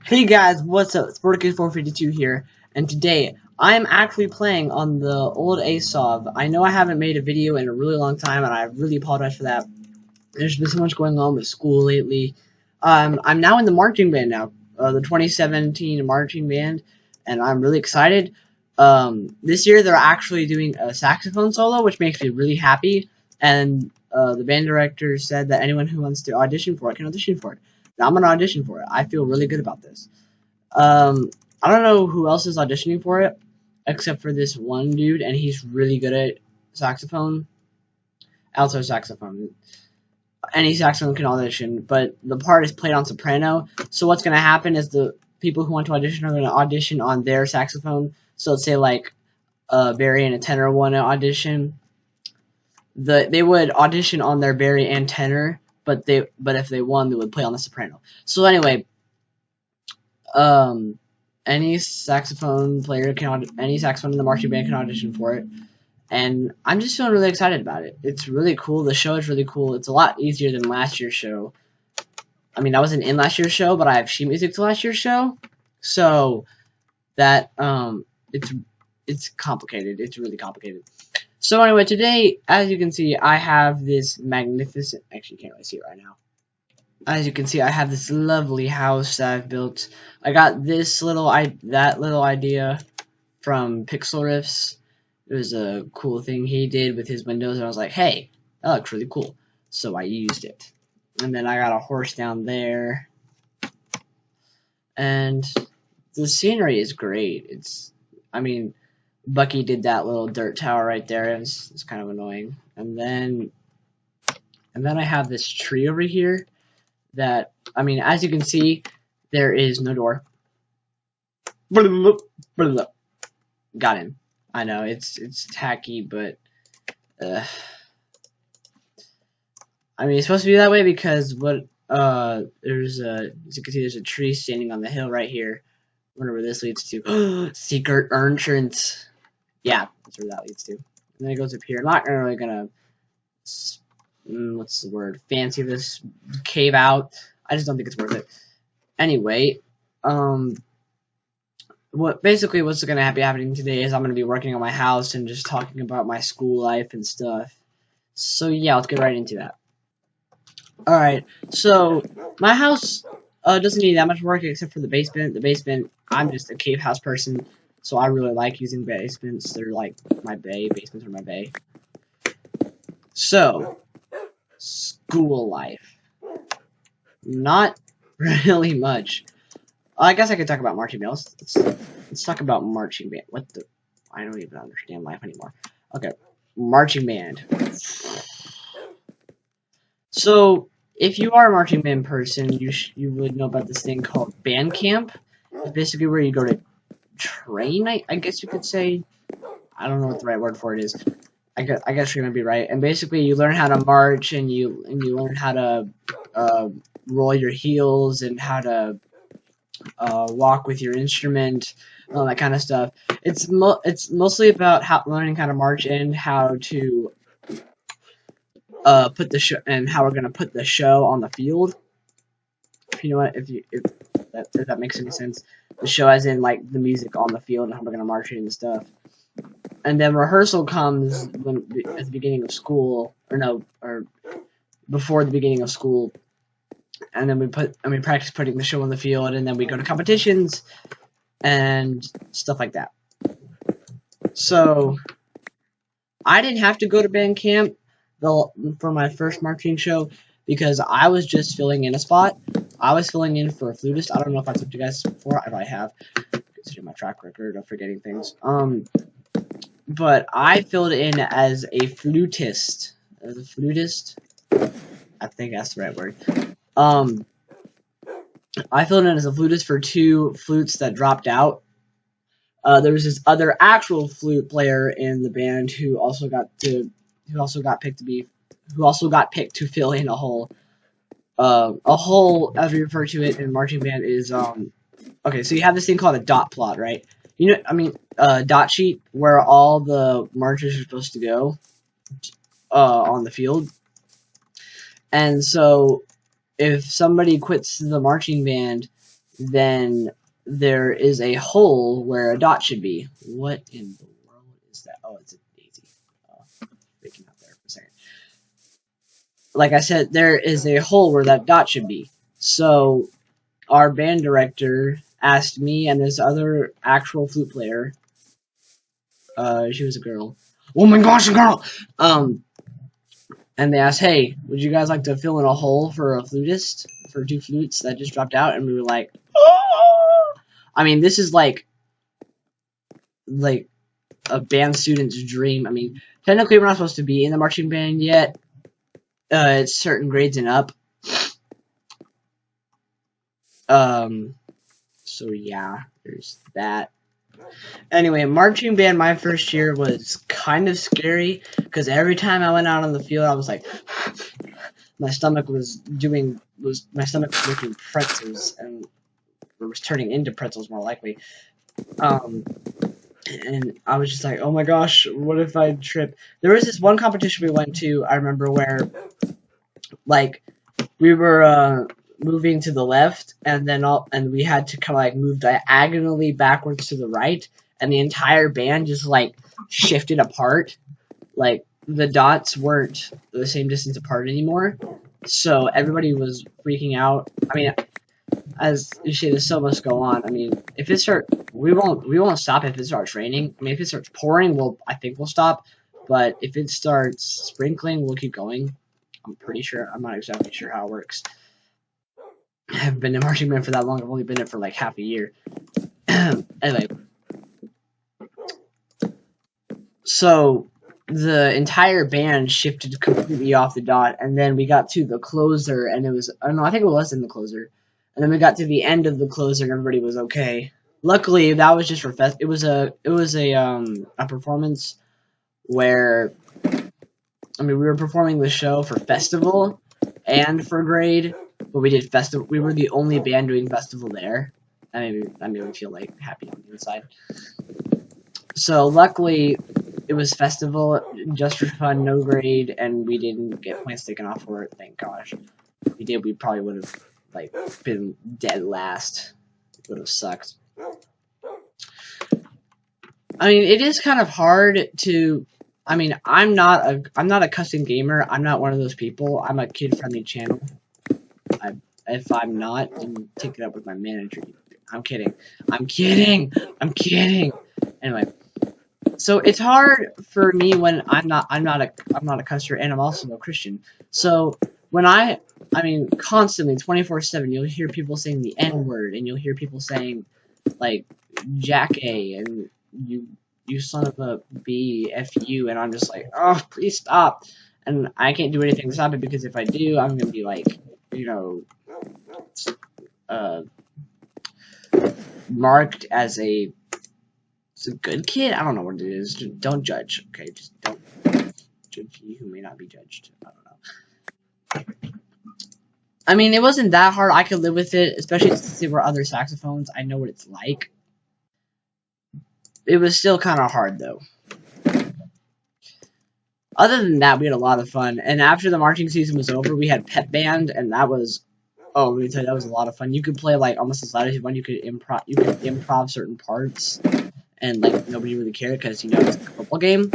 Hey guys, what's up? It's Sporticus452 here, and today I'm actually playing on the old ASOV. I know I haven't made a video in a really long time, and I really apologize for that. There's been so much going on with school lately. I'm now in the marching band now, the 2017 marching band, and I'm really excited. This year they're actually doing a saxophone solo, which makes me really happy, and the band director said that anyone who wants to audition for it can audition for it. Now I'm gonna audition for it. I feel really good about this. I don't know who else is auditioning for it, except for this one dude, and he's really good at saxophone, alto saxophone. Any saxophone can audition, but the part is played on soprano. So what's going to happen is the people who want to audition are going to audition on their saxophone. So let's say like Barry and a tenor want to audition. They would audition on their Barry and tenor, but if they won, they would play on the soprano. So anyway, any saxophone player any saxophone in the marching band can audition for it, and I'm just feeling really excited about it. It's really cool. The show is really cool. It's a lot easier than last year's show. I mean, I wasn't in last year's show, but I have sheet music to last year's show, so that it's complicated. It's really complicated. So anyway, today, as you can see, I have this magnificent. Actually, you can't really see it right now. As you can see, I have this lovely house that I've built. I got that little idea from Pixel Riffs. It was a cool thing he did with his windows, and I was like, hey, that looks really cool. So I used it. And then I got a horse down there. And the scenery is great. I mean, Bucky did that little dirt tower right there. It's kind of annoying. And then I have this tree over here that, I mean, as you can see, there is no door. Got in. I know, it's tacky, but I mean, it's supposed to be that way because as you can see, there's a tree standing on the hill right here. I wonder where this leads to. Secret entrance. Yeah, that's where that leads to. And then it goes up here. I'm not really gonna what's the word? Fancy this cave out. I just don't think it's worth it. Anyway, what's gonna be happening today is I'm gonna be working on my house and just talking about my school life and stuff. So yeah, let's get right into that. Alright, so my house doesn't need that much work except for the basement. The basement, I'm just a cave house person, so I really like using basements. They're like my bay. Basements are my bay. So, school life. Not really much. I guess I could talk about marching band. Let's talk about marching band. I don't even understand life anymore. Okay, marching band. So, if you are a marching band person, you would know about this thing called band camp. It's basically where you go to train, I guess you could say. I don't know what the right word for it is. I guess you're gonna be right. And basically, you learn how to march, and you learn how to roll your heels and how to walk with your instrument, all that kind of stuff. It's mostly about learning how to march and how to put the show and how we're gonna put the show on the field. If you know what, if that makes any sense. The show, as in like the music on the field and how we're gonna march it and stuff. And then rehearsal comes at the beginning of school, or before the beginning of school. And then we practice putting the show on the field, and then we go to competitions and stuff like that. So I didn't have to go to band camp for my first marching show because I was just filling in a spot. I was filling in for a flutist. I don't know if I told you guys before. If I have, considering my track record of forgetting things. But I filled in as a flutist. I think that's the right word. I filled in as a flutist for 2 flutes that dropped out. There was this other actual flute player in the band who also got picked to fill in a hole. A hole, as we refer to it in marching band, is okay. So you have this thing called a dot plot, right? Dot sheet where all the marchers are supposed to go on the field. And so if somebody quits the marching band, then there is a hole where a dot should be. What in the world is that? Oh, it's a daisy. Freaking out there for a second. Like I said, there is a hole where that dot should be. So our band director asked me and this other actual flute player. She was a girl. Oh my gosh, a girl! And they asked, hey, would you guys like to fill in a hole for a flutist? For 2 flutes that just dropped out? And we were like, oh! I mean, this is like a band student's dream. I mean, technically we're not supposed to be in the marching band yet. It's certain grades and up. So yeah, there's that. Anyway, marching band my first year was kind of scary because every time I went out on the field, I was like, my stomach was making pretzels, and it was turning into pretzels more likely. And I was just like, oh my gosh, what if I trip? There was this one competition we went to, I remember, where like we were moving to the left, and we had to kind of like move diagonally backwards to the right, and the entire band just like shifted apart. Like the dots weren't the same distance apart anymore, so everybody was freaking out. I mean, as you say, there's so much go on. I mean, if it we won't stop if it starts raining. I mean, if it starts pouring, I think we'll stop. But if it starts sprinkling, we'll keep going. I'm pretty sure. I'm not exactly sure how it works. I haven't been in marching band for that long. I've only been in it for like half a year. Anyway, so the entire band shifted completely off the dot, and then we got to the closer, and it was, I don't know, I think it was in the closer, and then we got to the end of the closer, and everybody was okay. Luckily, that was just for it was a performance where, I mean, we were performing the show for festival and for grade, but we did festival. We were the only band doing festival there. That made me feel like happy on the inside. So luckily, it was festival just for fun, no grade, and we didn't get points taken off for it. Thank gosh. If we did, we probably would have like been dead last. It would have sucked. I mean, it is kind of hard to. I mean, I'm not a custom gamer. I'm not one of those people. I'm a kid-friendly channel. If I'm not, then take it up with my manager. I'm kidding. I'm kidding. Anyway, so it's hard for me when I'm not a customer, and I'm also no Christian. So when I mean, constantly 24/7, you'll hear people saying the N-word, and you'll hear people saying like Jack A and you son of a B, F you, and I'm just like, oh, please stop. And I can't do anything to stop it, because if I do, I'm gonna be like, you know, marked as a good kid. I don't know what it is. Just don't judge, okay? Just don't judge you who may not be judged. I don't know. I mean, it wasn't that hard. I could live with it, especially since there were other saxophones. I know what it's like. It was still kind of hard, though. Other than that, we had a lot of fun. And after the marching season was over, we had pep band, and that was, oh, let me tell you, that was a lot of fun. You could play like almost as loud as you want. You could improv certain parts, and like nobody really cared because, you know, it's a football game.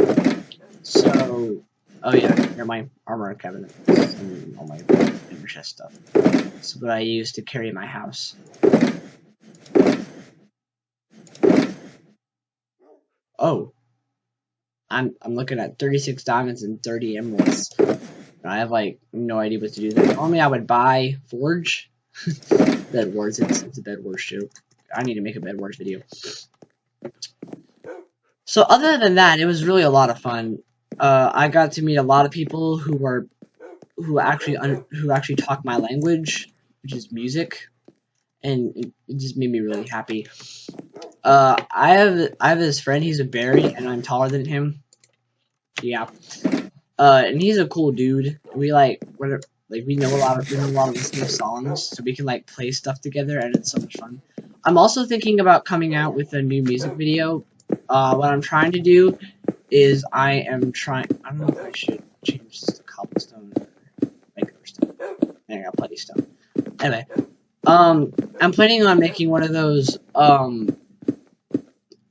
So, oh yeah, here my armor cabinet and all my inner chest stuff. This is what I use to carry my house. Oh, I'm looking at 36 diamonds and 30 emeralds. And I have like no idea what to do there. Normally I would buy Forge. Bed Wars, it's a Bed Wars joke. I need to make a Bed Wars video. So other than that, it was really a lot of fun. I got to meet a lot of people who actually talk my language, which is music, and it just made me really happy. I have this friend. He's a berry, and I'm taller than him. Yeah. And he's a cool dude. We we know a lot of the same songs, so we can like play stuff together, and it's so much fun. I'm also thinking about coming out with a new music video. What I'm trying to do is I don't know if I should change this to cobblestone or regular stone. I got plenty of stone. Anyway, I'm planning on making one of those, of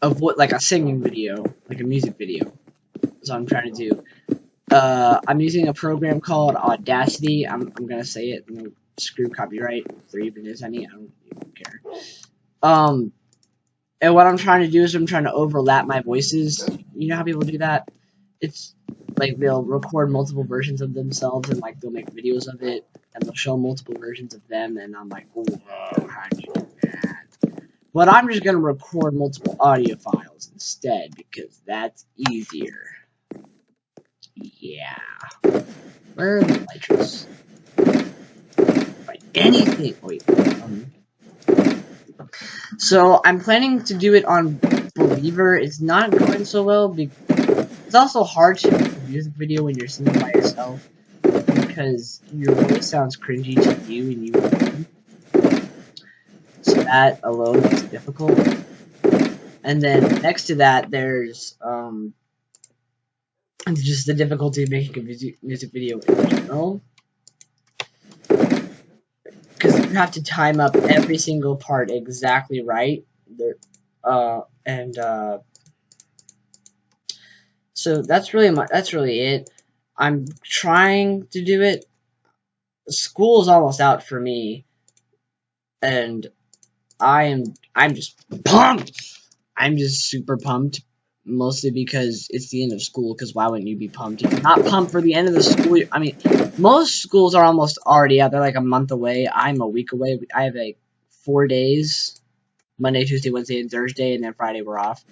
what, like a singing video, like a music video. That's what I'm trying to do. I'm using a program called Audacity. I'm gonna say it. No, screw copyright. If there even is any, I don't even care. And what I'm trying to do is I'm trying to overlap my voices. You know how people do that? It's like they'll record multiple versions of themselves and like they'll make videos of it and they'll show multiple versions of them and I'm like, whoa, how'd you do that? But I'm just gonna record multiple audio files instead because that's easier. Yeah. Where are the nitrous? Like anything. Wait. So I'm planning to do it on Believer. It's not going so well because it's also hard to make a music video when you're singing by yourself because your voice sounds cringy to you and you alone. So that alone is difficult. And then next to that, there's just the difficulty of making a music video in general. Because you have to time up every single part exactly right. So that's really it. I'm trying to do it. School's almost out for me, and I'm just pumped. I'm just super pumped, mostly because it's the end of school. Because why wouldn't you be pumped? If you're not pumped for the end of the school, I mean, most schools are almost already out. They're like a month away. I'm a week away. I have like 4 days: Monday, Tuesday, Wednesday, and Thursday, and then Friday we're off.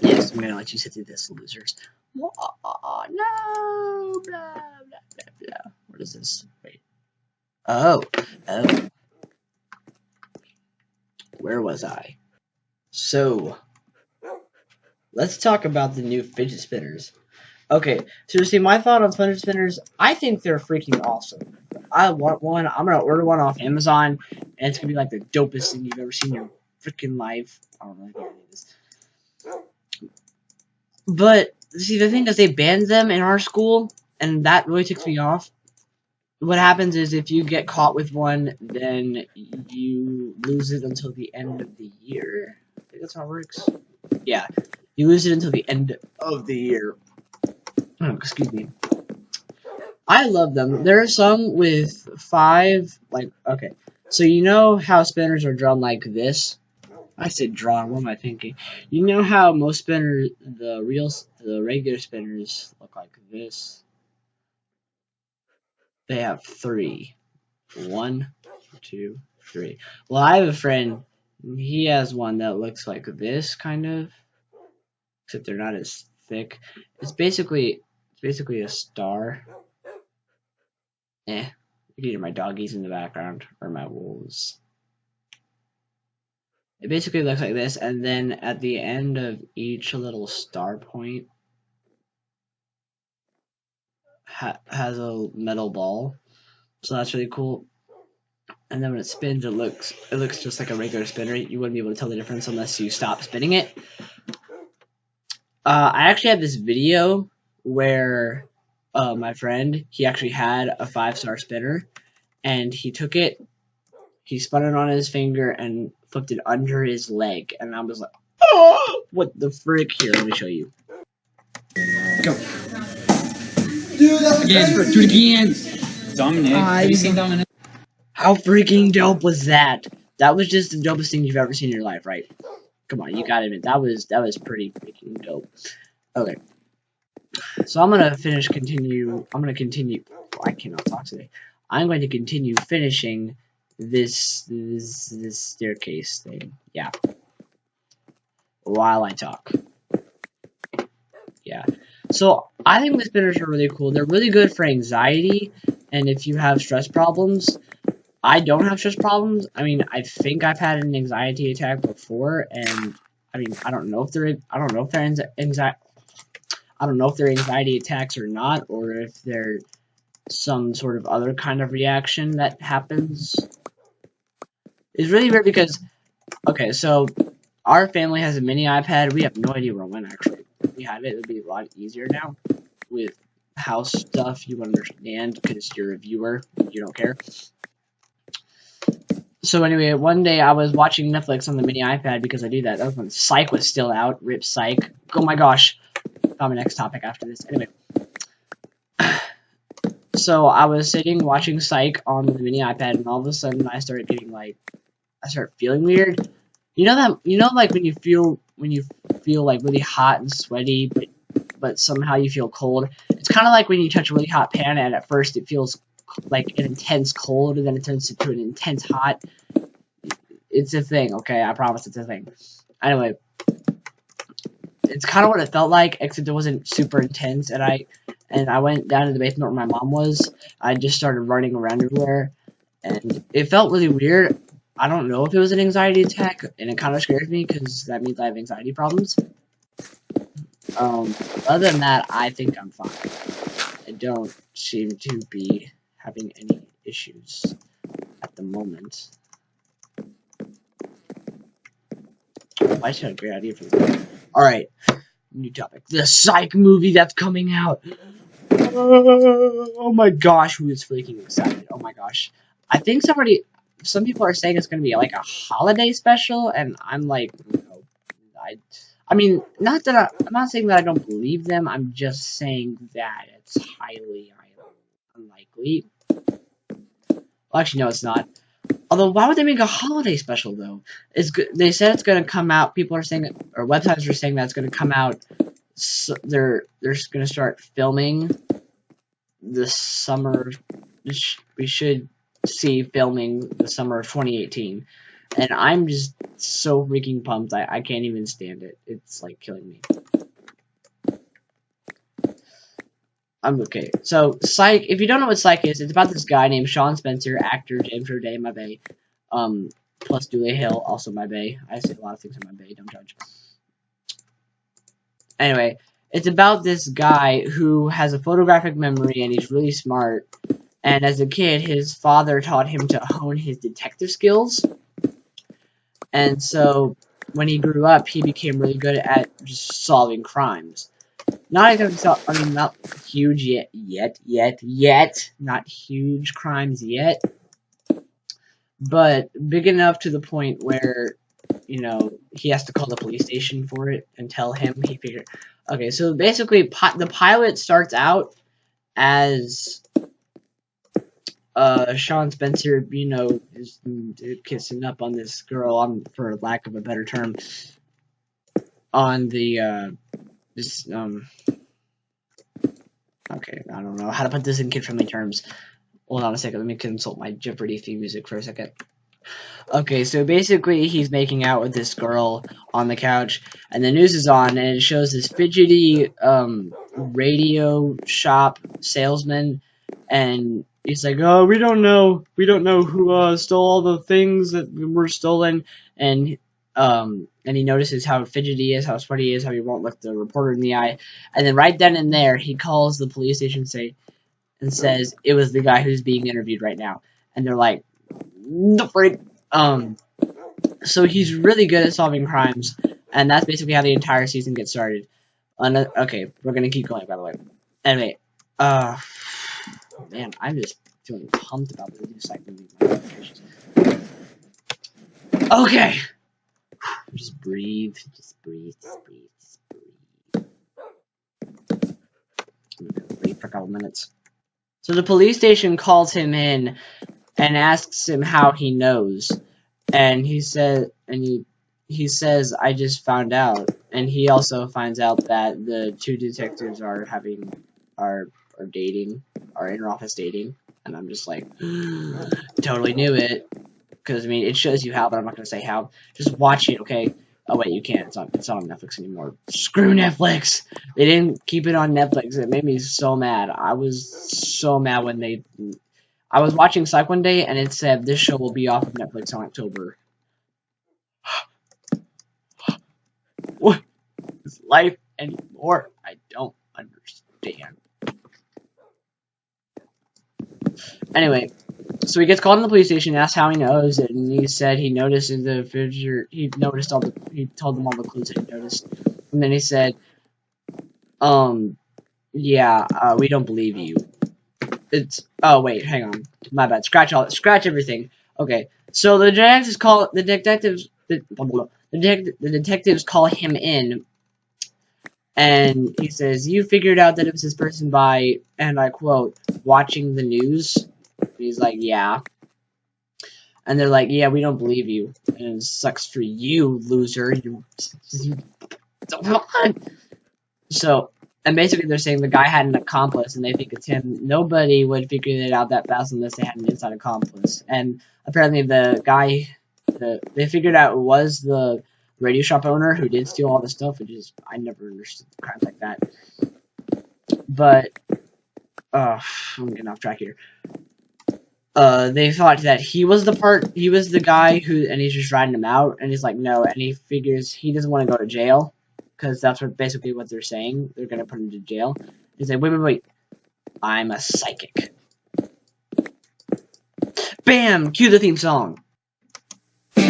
Yes, I'm gonna let you sit through this, losers. Oh, no, blah, blah, blah, blah. What is this? Wait. Oh. Where was I? So, let's talk about the new fidget spinners. Okay, so you see, my thought on fidget spinners, I think they're freaking awesome. I want one. I'm gonna order one off Amazon, and it's gonna be like the dopest thing you've ever seen in your freaking life. I don't know if you need this. But, see, the thing is, they banned them in our school, and that really ticks me off. What happens is, if you get caught with one, then you lose it until the end of the year. I think that's how it works. Yeah, you lose it until the end of the year. Oh, excuse me. I love them. There are some with 5, like, okay. So you know how spinners are drawn like this? I said drawn, what am I thinking? You know how most spinners, the regular spinners look like this? They have 3. 1, 2, 3. Well, I have a friend, he has one that looks like this, kind of. Except they're not as thick. It's basically a star. You can hear my doggies in the background, or my wolves. It basically looks like this, and then at the end of each little star point has a metal ball, so that's really cool. And then when it spins, it looks just like a regular spinner. You wouldn't be able to tell the difference unless you stop spinning it. I actually have this video where my friend, he actually had a 5-star spinner, and he took it, he spun it on his finger, and flipped it under his leg, and I was like, oh, what the frick? Here, let me show you. Go. Dude, that's again, do it again. Dominic, have you seen Dominic? How freaking dope was that? That was just the dopest thing you've ever seen in your life, right? Come on, you gotta admit, that was pretty freaking dope. Okay. So I'm gonna continue. I cannot talk today. I'm going to continue finishing this staircase thing. Yeah. While I talk. Yeah. So I think the spinners are really cool. They're really good for anxiety, and if you have stress problems. I don't have stress problems. I mean, I think I've had an anxiety attack before, and I mean, I don't know if they're anxiety attacks or not, or if they're some sort of other kind of reaction that happens. It's really weird because, okay, so our family has a mini iPad. We have no idea where it went, actually. If we had it, it would be a lot easier now. with house stuff, you understand, because you're a viewer, you don't care. So anyway, one day I was watching Netflix on the mini iPad because I do that. That was when Psych was still out. Rip Psych. Oh my gosh. Found my next topic after this. Anyway. So I was sitting watching Psych on the mini iPad, and all of a sudden I started getting like, I started feeling weird. You know like when you feel like really hot and sweaty, but somehow you feel cold. It's kind of like when you touch a really hot pan, and at first it feels like an intense cold, and then it turns into an intense hot. It's a thing, okay? I promise it's a thing. Anyway, it's kind of what it felt like, except it wasn't super intense, and I went down to the basement where my mom was. I just started running around everywhere, and it felt really weird. I don't know if it was an anxiety attack, and it kind of scared me, because that means I have anxiety problems. Other than that, I think I'm fine. I don't seem to be having any issues at the moment. I just had a great idea for this. Alright, new topic. The Psych movie that's coming out. Oh my gosh, who is freaking excited? Oh my gosh. I think some people are saying it's going to be like a holiday special, and I'm like, no. I mean, I'm not saying that I don't believe them, I'm just saying that it's highly unlikely. Well, actually, no, it's not. Although, why would they make a holiday special, though? They said it's going to come out, people are saying, or websites are saying that it's going to come out, so they're going to start filming this summer. We should see filming the summer of 2018. And I'm just so freaking pumped, I can't even stand it. It's like killing me. I'm okay. So, Psych, if you don't know what Psych is, it's about this guy named Sean Spencer, actor, James Roday, my bae. Plus Dule Hill, also my bae. I say a lot of things on my bae, don't judge. Anyway, it's about this guy who has a photographic memory and he's really smart. And as a kid, his father taught him to hone his detective skills. And so, when he grew up, he became really good at just solving crimes. Not exactly, I mean, not huge yet. Not huge crimes yet. But big enough to the point where, you know, he has to call the police station for it and tell him he figured. Okay, so basically, the pilot starts out as Sean Spencer, you know, is kissing up on this girl, for lack of a better term, on the, okay, I don't know how to put this in kid-friendly terms. Hold on a second, let me consult my Jeopardy theme music for a second. Okay, so basically he's making out with this girl on the couch, and the news is on, and it shows this fidgety, radio shop salesman, and he's like, oh, we don't know who, stole all the things that were stolen, and he notices how fidgety he is, how sweaty he is, how he won't look the reporter in the eye, and then right then and there, he calls the police station and says, it was the guy who's being interviewed right now, and they're like, no, freak. So he's really good at solving crimes, and that's basically how the entire season gets started. Okay, we're gonna keep going, by the way. Anyway, man, I'm just feeling pumped about the new Psych movie. Okay! Just breathe, just breathe. I'm gonna wait for a couple minutes. So the police station calls him in and asks him how he knows. And he says, I just found out. And he also finds out that the two detectives are dating, are inter-office dating. And I'm just like, totally knew it. Because, I mean, it shows you how, but I'm not going to say how. Just watch it, okay? Oh, wait, you can't. It's not on Netflix anymore. Screw Netflix! They didn't keep it on Netflix. It made me so mad. I was so mad when I was watching Psych one day, and it said, this show will be off of Netflix in October. What is life anymore? I don't understand. Anyway, so he gets called in the police station, asks how he knows it, and he said he noticed in the refrigerator, he told them all the clues that he noticed. And then he said, Yeah, we don't believe you. It's oh wait, hang on, my bad. Scratch everything. Okay, so the detectives call him in, and he says, "You figured out that it was this person by," and I quote, "watching the news." And he's like, "Yeah," and they're like, "Yeah, we don't believe you, and it sucks for you, loser. You So, and basically they're saying the guy had an accomplice and they think it's him. Nobody would figure it out that fast unless they had an inside accomplice. And apparently the guy, they figured out it was the radio shop owner who did steal all the stuff, which is, I never understood crimes like that. But, I'm getting off track here. They thought that he was the guy who, and he's just riding him out, and he's like, no, and he figures he doesn't want to go to jail. Because that's basically what they're saying. They're going to put him to jail. He's like, wait. I'm a psychic. Bam! Cue the theme song. In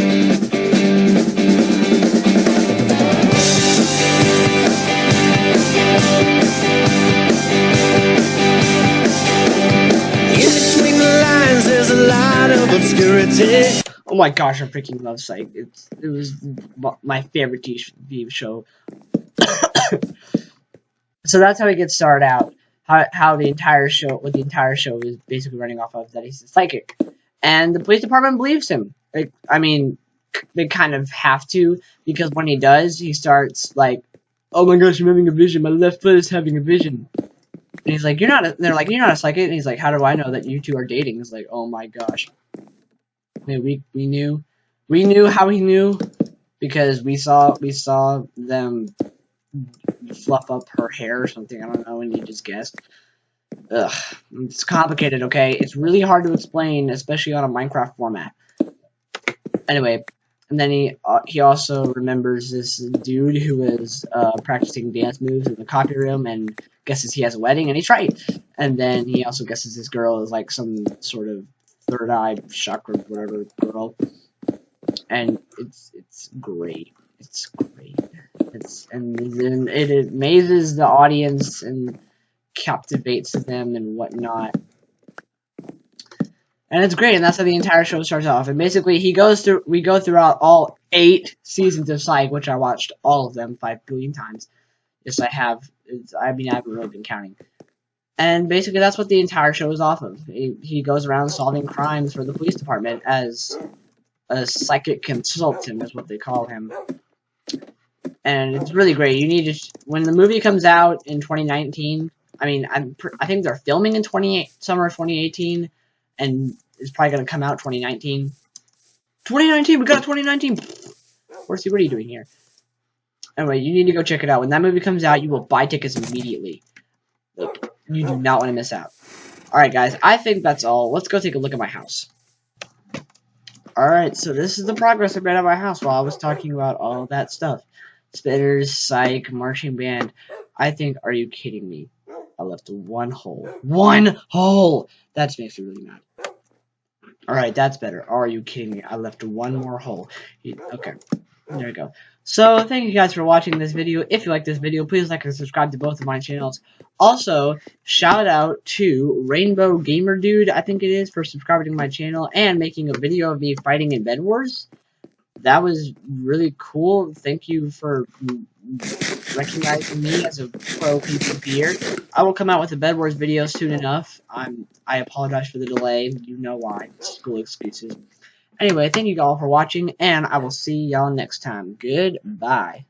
between the lines, there's a lot of obscurity. Oh my gosh, I freaking love Psych. It was my favorite TV show. So that's how he gets started out. How the entire show, what the entire show is basically running off of, that he's a psychic, and the police department believes him. Like, I mean, they kind of have to, because when he does, he starts like, "Oh my gosh, I'm having a vision. My left foot is having a vision." And he's like, they're like, "You're not a psychic." And he's like, "How do I know that you two are dating?" It's like, oh my gosh. I mean, we knew how he knew, because we saw them fluff up her hair or something. I don't know, and he just guessed. Ugh, it's complicated, okay? It's really hard to explain, especially on a Minecraft format. Anyway, and then he also remembers this dude who was practicing dance moves in the copy room and guesses he has a wedding, and he's right. And then he also guesses this girl is like some sort of third eye chakra, whatever girl. And it's great. It's great. And it amazes the audience and captivates them and whatnot. And it's great, and that's how the entire show starts off. And basically, we go throughout all 8 seasons of Psych, which I watched all of them 5 billion times. Yes, I have. I mean, I haven't really been counting. And basically, that's what the entire show is off of. He goes around solving crimes for the police department as a psychic consultant, is what they call him. And it's really great. You need to, when the movie comes out in 2019. I mean, I think they're filming in summer 2018, and it's probably gonna come out 2019. 2019, we got 2019. Horsey, what are you doing here? Anyway, you need to go check it out. When that movie comes out, you will buy tickets immediately. Look, you do not want to miss out. Alright, guys, I think that's all. Let's go take a look at my house. Alright, so this is the progress I made at my house while I was talking about all that stuff. Spitters, Psych, marching band. I think, are you kidding me? I left 1 hole. 1 hole! That makes me really mad. Alright, that's better. Are you kidding me? I left 1 more hole. Okay, there we go. So, thank you guys for watching this video. If you like this video, please like and subscribe to both of my channels. Also, shout out to RainbowDude, I think it is, for subscribing to my channel and making a video of me fighting in Bed Wars. That was really cool. Thank you for recognizing me as a pro PvPer. I will come out with a Bed Wars video soon enough. I apologize for the delay. You know why. School excuses. Anyway, thank you all for watching, and I will see y'all next time. Goodbye.